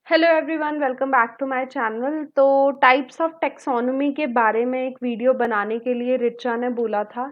Hello everyone, welcome back to my channel. तो types of taxonomy के बारे में एक वीडियो बनाने के लिए रिचा ने बोला था,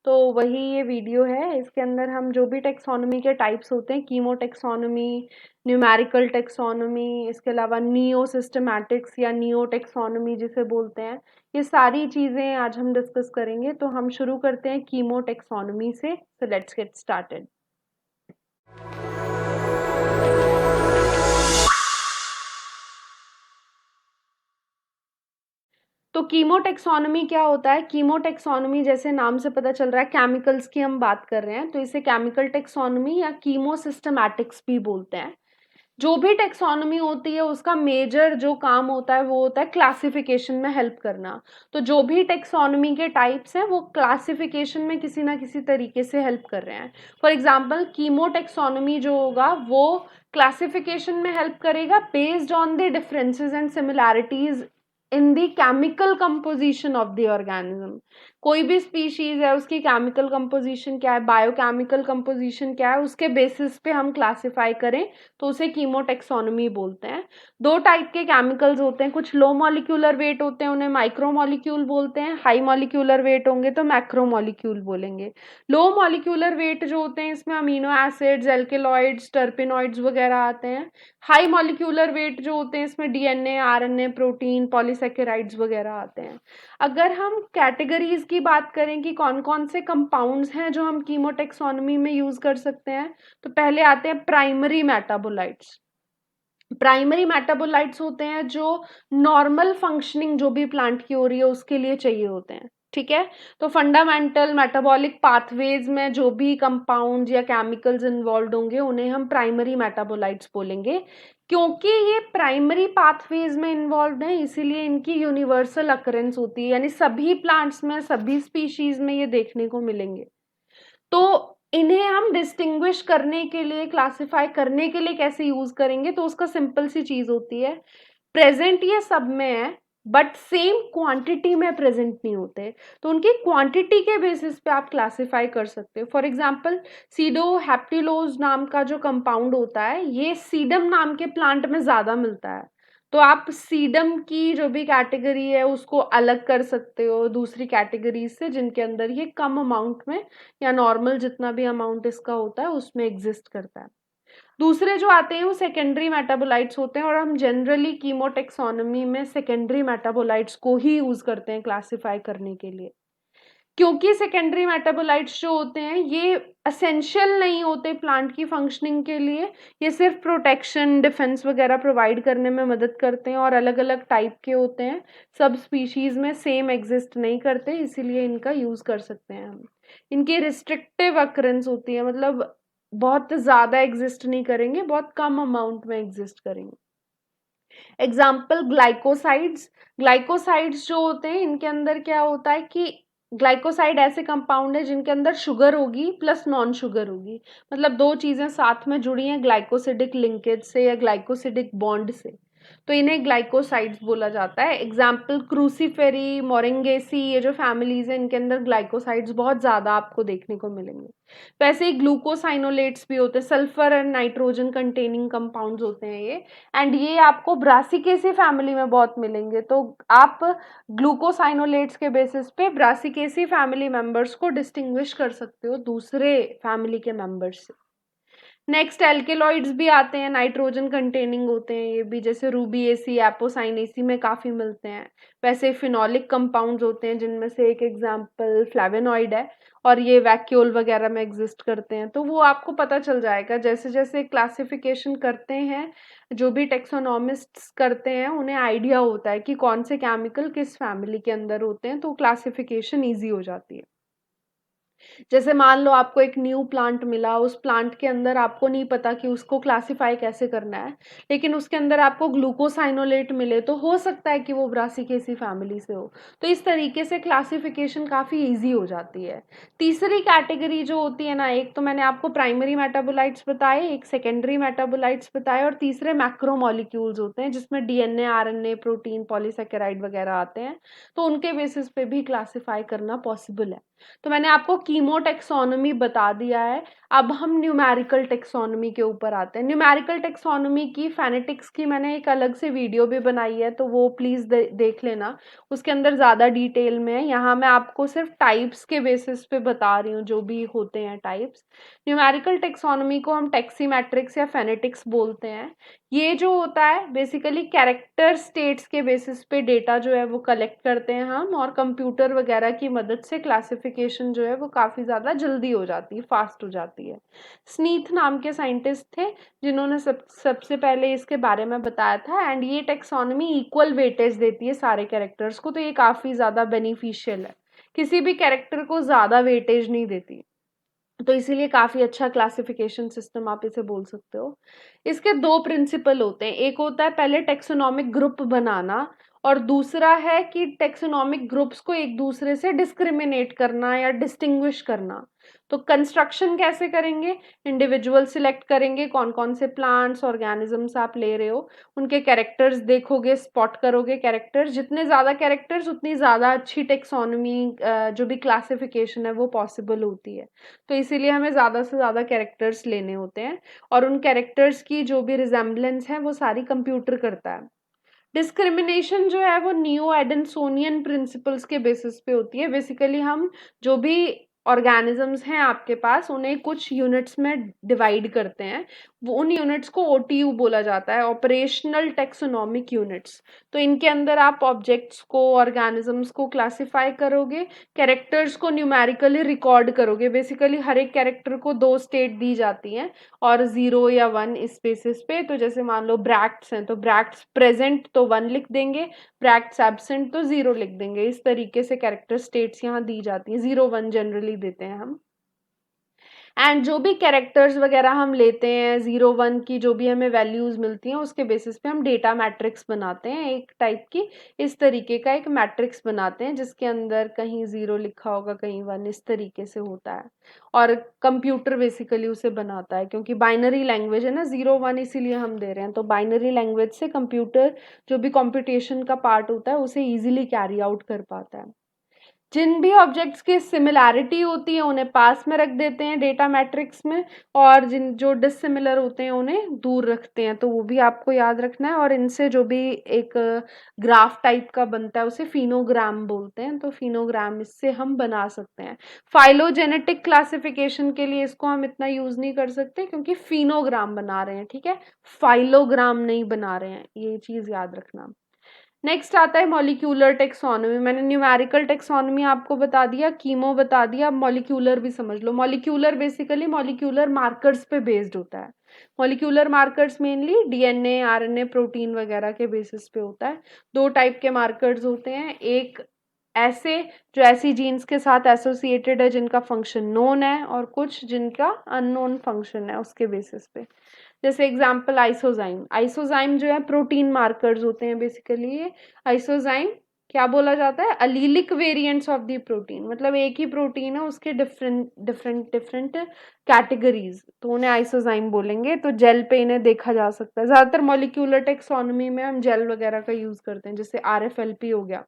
तो वही ये वीडियो है। इसके अंदर हम जो भी टेक्सोनोमी के टाइप्स होते हैं, कीमो टेक्सोनोमी, न्यूमेरिकल टेक्सोनोमी, इसके अलावा नियो सिस्टमैटिक्स या नियो टेक्सोनोमी जिसे बोलते हैं, ये सारी चीज़ें आज हम डिस्कस करेंगे। तो हम शुरू करते हैं कीमो टेक्सोनोमी से। So let's get started. तो कीमोटेक्सोनोमी क्या होता है? कीमोटेक्सोनोमी जैसे नाम से पता चल रहा है, केमिकल्स की हम बात कर रहे हैं, तो इसे केमिकल टेक्सोनोमी या कीमो सिस्टमैटिक्स भी बोलते हैं। जो भी टेक्सोनोमी होती है उसका मेजर जो काम होता है वो होता है क्लासिफिकेशन में हेल्प करना। तो जो भी टेक्सोनोमी के टाइप्स हैं वो क्लासिफिकेशन में किसी ना किसी तरीके से हेल्प कर रहे हैं। फॉर एग्जाम्पल, कीमो टेक्सोनोमी जो होगा वो क्लासिफिकेशन में हेल्प करेगा based on the differences and similarities in the chemical composition of the organism. कोई भी स्पीशीज है, उसकी केमिकल कंपोजिशन क्या है, बायोकेमिकल कंपोजिशन क्या है, उसके बेसिस पे हम क्लासिफाई करें तो उसे कीमोटेक्सोनोमी बोलते हैं। दो टाइप के केमिकल्स होते हैं, कुछ लो मॉलिक्यूलर वेट होते हैं, उन्हें माइक्रो मॉलिक्यूल बोलते हैं। हाई मॉलिक्यूलर वेट होंगे तो मैक्रो मॉलिक्यूल बोलेंगे। लो मॉलिक्यूलर वेट जो होते हैं इसमें अमीनो एसिड्स, एल्केलॉइड्स, टर्पेनॉइड्स वगैरह आते हैं। हाई मॉलिक्यूलर वेट जो होते हैं इसमें डीएनए, आरएनए, प्रोटीन, पॉलीसेकेराइड्स वगैरह आते हैं। अगर हम कैटेगरीज की बात करें कि कौन कौन से कंपाउंड्स हैं जो हम कीमोटेक्सोनोमी में यूज कर सकते हैं, तो पहले आते हैं प्राइमरी मेटाबोलाइट्स। प्राइमरी मेटाबोलाइट्स होते हैं जो नॉर्मल फंक्शनिंग जो भी प्लांट की हो रही है उसके लिए चाहिए होते हैं। ठीक है, तो फंडामेंटल मेटाबॉलिक पाथवेज में जो भी कंपाउंड या केमिकल्स इन्वॉल्व होंगे उन्हें हम प्राइमरी मेटाबोलाइट्स बोलेंगे। क्योंकि ये प्राइमरी पाथवेज में इन्वॉल्व है इसीलिए इनकी यूनिवर्सल अकरेंस होती है, यानी सभी प्लांट्स में, सभी स्पीशीज में ये देखने को मिलेंगे। तो इन्हें हम डिस्टिंग्विश करने के लिए, क्लासिफाई करने के लिए कैसे यूज करेंगे, तो उसका सिंपल सी चीज होती है, प्रेजेंट ये सब में है बट सेम क्वांटिटी में प्रेजेंट नहीं होते, तो उनकी क्वांटिटी के बेसिस पे आप क्लासिफाई कर सकते हो। फॉर एग्जांपल, सीडोहैप्टिलोज नाम का जो कंपाउंड होता है ये सीडम नाम के प्लांट में ज्यादा मिलता है। तो आप सीडम की जो भी कैटेगरी है उसको अलग कर सकते हो दूसरी कैटेगरी से जिनके अंदर ये कम अमाउंट में या नॉर्मल जितना भी अमाउंट इसका होता है उसमें एग्जिस्ट करता है। दूसरे जो आते हैं वो सेकेंडरी मेटाबोलाइट्स होते हैं, और हम जनरली कीमोटेक्सोनोमी में सेकेंडरी मेटाबोलाइट्स को ही यूज करते हैं क्लासिफाई करने के लिए। क्योंकि सेकेंडरी मेटाबोलाइट्स जो होते हैं ये असेंशियल नहीं होते प्लांट की फंक्शनिंग के लिए, ये सिर्फ प्रोटेक्शन, डिफेंस वगैरह प्रोवाइड करने में मदद करते हैं और अलग अलग टाइप के होते हैं, सब स्पीशीज में सेम एग्जिस्ट नहीं करते, इसीलिए इनका यूज कर सकते हैं हम। इनकी रिस्ट्रिक्टिव अकरेंस होती है, मतलब बहुत ज्यादा एग्जिस्ट नहीं करेंगे, बहुत कम अमाउंट में एग्जिस्ट करेंगे। Example, glycosides. ग्लाइकोसाइड्स जो होते हैं इनके अंदर क्या होता है कि ग्लाइकोसाइड ऐसे कंपाउंड है जिनके अंदर शुगर होगी प्लस नॉन शुगर होगी, मतलब दो चीजें साथ में जुड़ी हैं ग्लाइकोसिडिक लिंकेज से या ग्लाइकोसिडिक बॉन्ड से, तो इन्हें ग्लाइकोसाइड्स बोला जाता है। एग्जाम्पल, क्रूसीफेरी, मोरिंगेसी, ये जो फैमिलीज है इनके अंदर ग्लाइकोसाइड्स बहुत ज्यादा आपको देखने को मिलेंगे। वैसे ही ग्लूकोसाइनोलेट्स भी होते हैं, sulphur and nitrogen containing compounds होते हैं ये, एंड ये आपको ब्रासिकेसी फैमिली में बहुत मिलेंगे। तो आप ग्लूकोसाइनोलेट्स के बेसिस पे ब्रासिकेसी फैमिली मेंबर्स को डिस्टिंग्विश कर सकते हो दूसरे फैमिली के मेंबर्स से। नेक्स्ट, एल्केलॉइड्स भी आते हैं, नाइट्रोजन कंटेनिंग होते हैं ये भी, जैसे रूबिएसी, एपोसाइनेसी में काफी मिलते हैं। वैसे फिनोलिक कंपाउंड्स होते हैं जिनमें से एक एग्जांपल फ्लेवेनॉइड है, और ये वैक्यूल वगैरह में एग्जिस्ट करते हैं। तो वो आपको पता चल जाएगा जैसे जैसे क्लासिफिकेशन करते हैं, जो भी टेक्सोनॉमिस्ट्स करते हैं उन्हें आइडिया होता है कि कौन से केमिकल किस फैमिली के अंदर होते हैं, तो क्लासिफिकेशन ईजी हो जाती है। जैसे मान लो आपको एक न्यू प्लांट मिला, उस प्लांट के अंदर आपको नहीं पता कि उसको क्लासिफाई कैसे करना है, लेकिन उसके अंदर आपको ग्लूकोसाइनोलेट मिले तो हो सकता है कि वो ब्रासिकेसी फैमिली से हो। तो इस तरीके से क्लासिफिकेशन काफी इजी हो जाती है। तीसरी कैटेगरी जो होती है ना, एक तो मैंने आपको प्राइमरी मेटाबोलाइट्स बताए, एक सेकेंडरी मेटाबोलाइट्स बताए, और तीसरे मैक्रोमोलिक्यूल्स होते हैं जिसमें डीएनए, आरएनए, प्रोटीन, पॉलीसेकेराइड वगैरह आते हैं, तो उनके बेसिस पे भी क्लासिफाई करना पॉसिबल है। तो मैंने आपको कीमो टेक्सोनोमी बता दिया है, अब हम न्यूमेरिकल टेक्सोनोमी के ऊपर आते हैं। न्यूमेरिकल टेक्सोनोमी की फेनेटिक्स की मैंने एक अलग से वीडियो भी बनाई है, तो वो प्लीज देख लेना, उसके अंदर ज्यादा डिटेल में है। यहाँ मैं आपको सिर्फ टाइप्स के बेसिस पे बता रही हूँ, जो भी होते हैं टाइप्स। न्यूमेरिकल टेक्सोनोमी को हम टेक्सीमेट्रिक्स या फेनेटिक्स बोलते हैं। ये जो होता है बेसिकली कैरेक्टर स्टेट्स के बेसिस पे डेटा जो है वो कलेक्ट करते हैं हम, और कंप्यूटर वगैरह की मदद से क्लासिफिकेशन जो है वो काफी ज्यादा जल्दी हो जाती है, फास्ट हो जाती है। स्नीथ नाम के साइंटिस्ट थे जिन्होंने सबसे पहले इसके बारे में बताया था। एंड ये टेक्सोनोमी इक्वल वेटेज देती है सारे कैरेक्टर्स को, तो ये काफी ज्यादा बेनिफिशियल है, किसी भी कैरेक्टर को ज्यादा वेटेज नहीं देती, तो इसीलिए काफी अच्छा क्लासिफिकेशन सिस्टम आप इसे बोल सकते हो। इसके दो प्रिंसिपल होते हैं, एक होता है पहले टेक्सोनोमिक ग्रुप बनाना, और दूसरा है कि टेक्सोनोमिक ग्रुप्स को एक दूसरे से डिस्क्रिमिनेट करना या डिस्टिंग्विश करना। तो कंस्ट्रक्शन कैसे करेंगे, इंडिविजुअल सिलेक्ट करेंगे, कौन कौन से प्लांट्स ऑर्गेनिजम्स आप ले रहे हो, उनके कैरेक्टर्स देखोगे, स्पॉट करोगे कैरेक्टर्स, जितने ज्यादा कैरेक्टर्स उतनी ज्यादा अच्छी टेक्सोनोमी जो भी क्लासिफिकेशन है वो पॉसिबल होती है। तो इसीलिए हमें ज्यादा से ज्यादा कैरेक्टर्स लेने होते हैं, और उन कैरेक्टर्स की जो भी रिजेम्बलेंस है वो सारी कंप्यूटर करता है। डिस्क्रिमिनेशन जो है वो नियो एडनसोनियन प्रिंसिपल्स के बेसिस पे होती है। बेसिकली हम जो भी ऑर्गेनिजम्स हैं आपके पास उन्हें कुछ यूनिट्स में डिवाइड करते हैं, वो उन यूनिट्स को ओटीयू बोला जाता है, ऑपरेशनल टेक्सोनोमिक यूनिट्स। तो इनके अंदर आप ऑब्जेक्ट्स को, ऑर्गेनिजम्स को क्लासिफाई करोगे, कैरेक्टर्स को न्यूमेरिकली रिकॉर्ड करोगे। बेसिकली हर एक कैरेक्टर को दो स्टेट दी जाती हैं, और 0 या 1 इस बेसिस पे। तो जैसे मान लो ब्रैक्ट्स हैं, तो ब्रैक्ट्स प्रेजेंट तो 1 लिख देंगे, ब्रैक्ट्स एब्सेंट तो 0 लिख देंगे। इस तरीके से कैरेक्टर स्टेट्स यहाँ दी जाती हैं, 0 1 जनरली देते हैं हम। एंड जो भी कैरेक्टर्स वगैरह हम लेते हैं, 0 1 की जो भी हमें वैल्यूज मिलती हैं उसके बेसिस पे हम डेटा मैट्रिक्स बनाते हैं, एक टाइप की इस तरीके का एक मैट्रिक्स बनाते हैं, जिसके अंदर कहीं 0 लिखा होगा, कहीं 1, इस तरीके से होता है। और कंप्यूटर बेसिकली उसे बनाता है, क्योंकि बाइनरी लैंग्वेज है ना 0 1, इसीलिए हम दे रहे हैं। तो बाइनरी लैंग्वेज से कंप्यूटर जो भी कंप्यूटेशन का पार्ट होता है उसे इजीली कैरी आउट कर पाता है। जिन भी ऑब्जेक्ट्स की सिमिलैरिटी होती है उन्हें पास में रख देते हैं डेटा मैट्रिक्स में, और जिन जो डिसिमिलर होते हैं उन्हें दूर रखते हैं, तो वो भी आपको याद रखना है। और इनसे जो भी एक ग्राफ टाइप का बनता है उसे फिनोग्राम बोलते हैं, तो फिनोग्राम इससे हम बना सकते हैं। फाइलोजेनेटिक क्लासिफिकेशन के लिए इसको हम इतना यूज नहीं कर सकते, क्योंकि फिनोग्राम बना रहे हैं, ठीक है, फाइलोग्राम नहीं बना रहे हैं, ये चीज याद रखना। नेक्स्ट आता है मॉलिक्यूलर टेक्सोनोमी। मैंने न्यूमेरिकल टेक्सोनोमी आपको बता दिया, कीमो बता दिया, अब मॉलिक्यूलर भी समझ लो। मॉलिक्यूलर बेसिकली मॉलिक्यूलर मार्कर्स पे बेस्ड होता है। Molecular markers mainly DNA, RNA, protein वगैरह के बेसिस पे होता है। दो टाइप के मार्कर्स होते हैं, एक ऐसे जो ऐसी जीन्स के साथ एसोसिएटेड है जिनका फंक्शन नोन है, और कुछ जिनका अननोन फंक्शन है उसके बेसिस पे। जैसे एग्जाम्पल आइसोजाइम, आइसोजाइम जो है प्रोटीन मार्कर्स होते हैं बेसिकली। ये आइसोजाइम क्या बोला जाता है, allelic variants of the protein, मतलब एक ही प्रोटीन है उसके डिफरेंट डिफरेंट डिफरेंट कैटेगरीज, तो उन्हें आइसोजाइम बोलेंगे। तो जेल पे इन्हें देखा जा सकता है, ज्यादातर मॉलिक्यूलर टेक्सोनोमी में हम जेल वगैरह का यूज करते हैं, जैसे आरएफएलपी हो गया,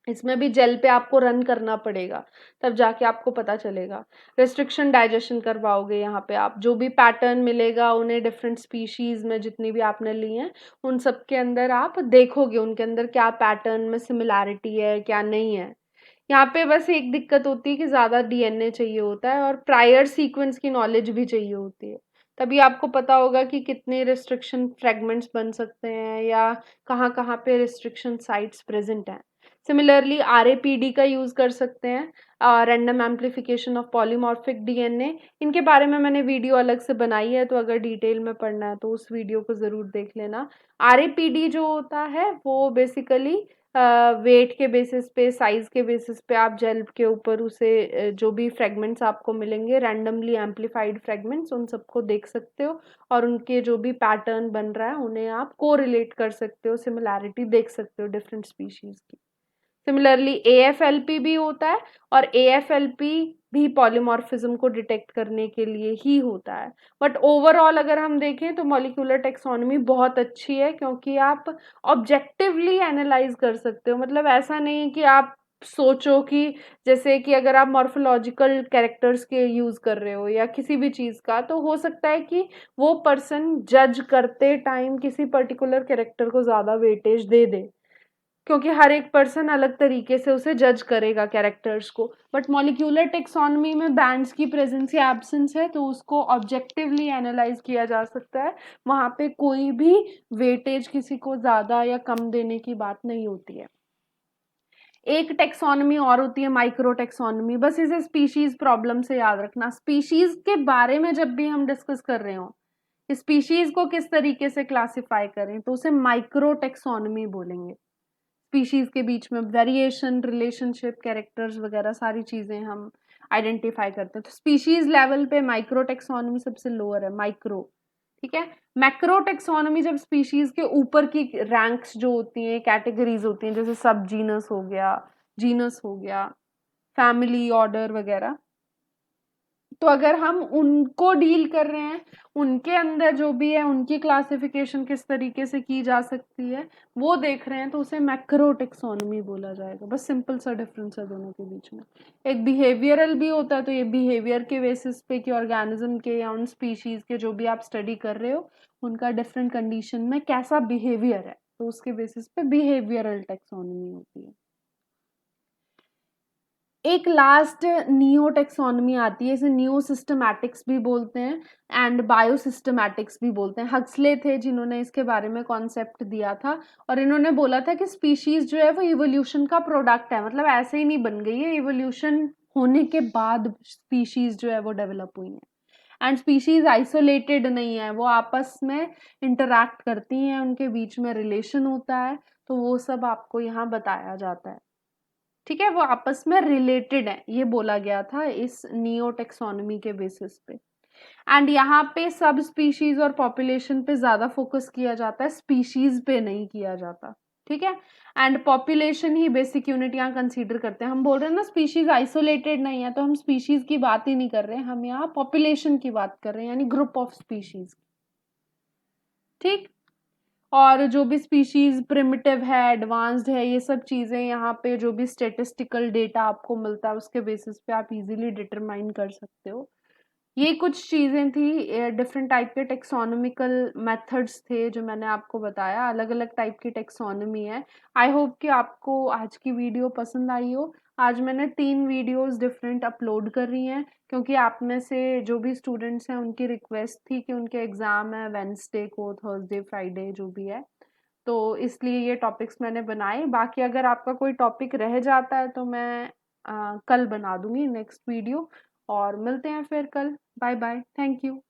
इसमें भी जेल पे आपको रन करना पड़ेगा, तब जाके आपको पता चलेगा। रेस्ट्रिक्शन डाइजेशन करवाओगे, यहाँ पे आप जो भी पैटर्न मिलेगा उन्हें डिफरेंट स्पीशीज में जितनी भी आपने ली हैं उन सब के अंदर आप देखोगे उनके अंदर क्या पैटर्न में सिमिलैरिटी है क्या नहीं है। यहाँ पे बस एक दिक्कत होती है कि ज्यादा डीएनए चाहिए होता है, और प्रायर सीक्वेंस की नॉलेज भी चाहिए होती है, तभी आपको पता होगा कि कितने रिस्ट्रिक्शन फ्रेगमेंट्स बन सकते हैं या कहाँ कहाँ पे रिस्ट्रिक्शन साइट्स प्रेजेंट हैं। सिमिलरली आरएपीडी का यूज कर सकते हैं, random amplification of polymorphic DNA. इनके बारे में मैंने वीडियो अलग से बनाई है, तो अगर डिटेल में पढ़ना है तो उस वीडियो को जरूर देख लेना। आरएपीडी जो होता है वो बेसिकली वेट के बेसिस पे, साइज के बेसिस पे आप जेल के ऊपर उसे जो भी फ्रेगमेंट्स आपको मिलेंगे, रैंडमली एम्पलीफाइड फ्रेगमेंट्स, उन सबको देख सकते हो, और उनके जो भी पैटर्न बन रहा है उन्हें आप को रिलेट कर सकते हो, सिमिलैरिटी देख सकते हो डिफरेंट स्पीशीज की। सिमिलरली एएफएलपी भी होता है, और एएफएलपी भी पॉलीमॉर्फिज्म को डिटेक्ट करने के लिए ही होता है। बट ओवरऑल अगर हम देखें तो मॉलिक्यूलर टेक्सोनोमी बहुत अच्छी है, क्योंकि आप ऑब्जेक्टिवली एनालाइज कर सकते हो, मतलब ऐसा नहीं है कि आप सोचो कि जैसे कि अगर आप मॉर्फोलॉजिकल कैरेक्टर्स के यूज कर रहे हो या किसी भी चीज का, तो हो सकता है कि वो पर्सन जज करते टाइम किसी पर्टिकुलर कैरेक्टर को ज्यादा वेटेज दे दे, क्योंकि हर एक पर्सन अलग तरीके से उसे जज करेगा कैरेक्टर्स को। बट मॉलिक्यूलर टेक्सोनॉमी में बैंड्स की प्रेजेंस या एब्सेंस है, तो उसको ऑब्जेक्टिवली एनालाइज किया जा सकता है। वहां पे कोई भी वेटेज किसी को ज्यादा या कम देने की बात नहीं होती है। एक टेक्सोनॉमी और होती है माइक्रो टेक्सोनॉमी, बस इसे स्पीशीज प्रॉब्लम से याद रखना। स्पीशीज के बारे में जब भी हम डिस्कस कर रहे हो, स्पीशीज को किस तरीके से क्लासिफाई करें, तो उसे माइक्रो टेक्सोनॉमी बोलेंगे। स्पीशीज के बीच में वेरिएशन, रिलेशनशिप, कैरेक्टर्स वगैरह सारी चीजें हम आइडेंटिफाई करते हैं। तो स्पीशीज लेवल पे माइक्रो टेक्सोनॉमी सबसे लोअर है, माइक्रो। ठीक है। मैक्रो टेक्सोनॉमी जब स्पीशीज के ऊपर की रैंक्स जो होती हैं, कैटेगरीज होती हैं, जैसे सब जीनस हो गया, जीनस हो गया, फैमिली, ऑर्डर वगैरह, तो अगर हम उनको डील कर रहे हैं, उनके अंदर जो भी है उनकी क्लासिफिकेशन किस तरीके से की जा सकती है वो देख रहे हैं, तो उसे मैक्रो टेक्सोनॉमी बोला जाएगा। बस सिंपल सा डिफरेंस है दोनों के बीच में। एक बिहेवियरल भी होता है, तो ये बिहेवियर के बेसिस पे कि ऑर्गेनिज्म के या उन स्पीशीज के जो भी आप स्टडी कर रहे हो उनका डिफरेंट कंडीशन में कैसा बिहेवियर है, तो उसके बेसिस पे बिहेवियरल टेक्सोनॉमी होती है। एक लास्ट नियो टेक्सोनॉमी आती है, इसे नियो सिस्टमैटिक्स भी बोलते हैं एंड बायो सिस्टमैटिक्स भी बोलते हैं। हक्सले थे जिन्होंने इसके बारे में कॉन्सेप्ट दिया था, और इन्होंने बोला था कि स्पीशीज जो है वो इवोल्यूशन का प्रोडक्ट है, मतलब ऐसे ही नहीं बन गई है, इवोल्यूशन होने के बाद स्पीशीज जो है वो डेवलप हुई है। एंड स्पीशीज आइसोलेटेड नहीं है, वो आपस में इंटरैक्ट करती हैं, उनके बीच में रिलेशन होता है, तो वो सब आपको यहाँ बताया जाता है। ठीक है, वो आपस में रिलेटेड है, ये बोला गया था इस नियो टेक्सोनॉमी के बेसिस पे। एंड यहाँ पे सब स्पीशीज और पॉपुलेशन पे ज्यादा फोकस किया जाता है, स्पीशीज पे नहीं किया जाता। ठीक है। And population he basic unit यहाँ कंसीडर करते हैं। हम बोल रहे हैं ना स्पीशीज आइसोलेटेड नहीं है, तो हम स्पीशीज की बात ही नहीं कर रहे हैं, हम यहाँ पॉपुलेशन की बात कर रहे हैं, यानी ग्रुप ऑफ स्पीशीज। ठीक। और जो भी स्पीशीज प्रिमिटिव है, एडवांस्ड है, ये सब चीजें यहाँ पे जो भी स्टेटिस्टिकल डेटा आपको मिलता है उसके बेसिस पे आप इजीली डिटरमाइन कर सकते हो। ये कुछ चीजें थी, डिफरेंट टाइप के टेक्सोनॉमिकल मेथड्स थे जो मैंने आपको बताया, अलग अलग टाइप की टेक्सोनॉमी है। आई होप कि आपको आज की वीडियो पसंद आई हो। आज मैंने 3 वीडियोस डिफरेंट अपलोड कर रही हैं, क्योंकि आप में से जो भी स्टूडेंट्स हैं उनकी रिक्वेस्ट थी कि उनके एग्जाम है वेंसडे को, थर्सडे, फ्राइडे जो भी है, तो इसलिए ये टॉपिक्स मैंने बनाए। बाकी अगर आपका कोई टॉपिक रह जाता है तो मैं कल बना दूंगी नेक्स्ट वीडियो, और मिलते हैं फिर कल। Bye bye, thank you.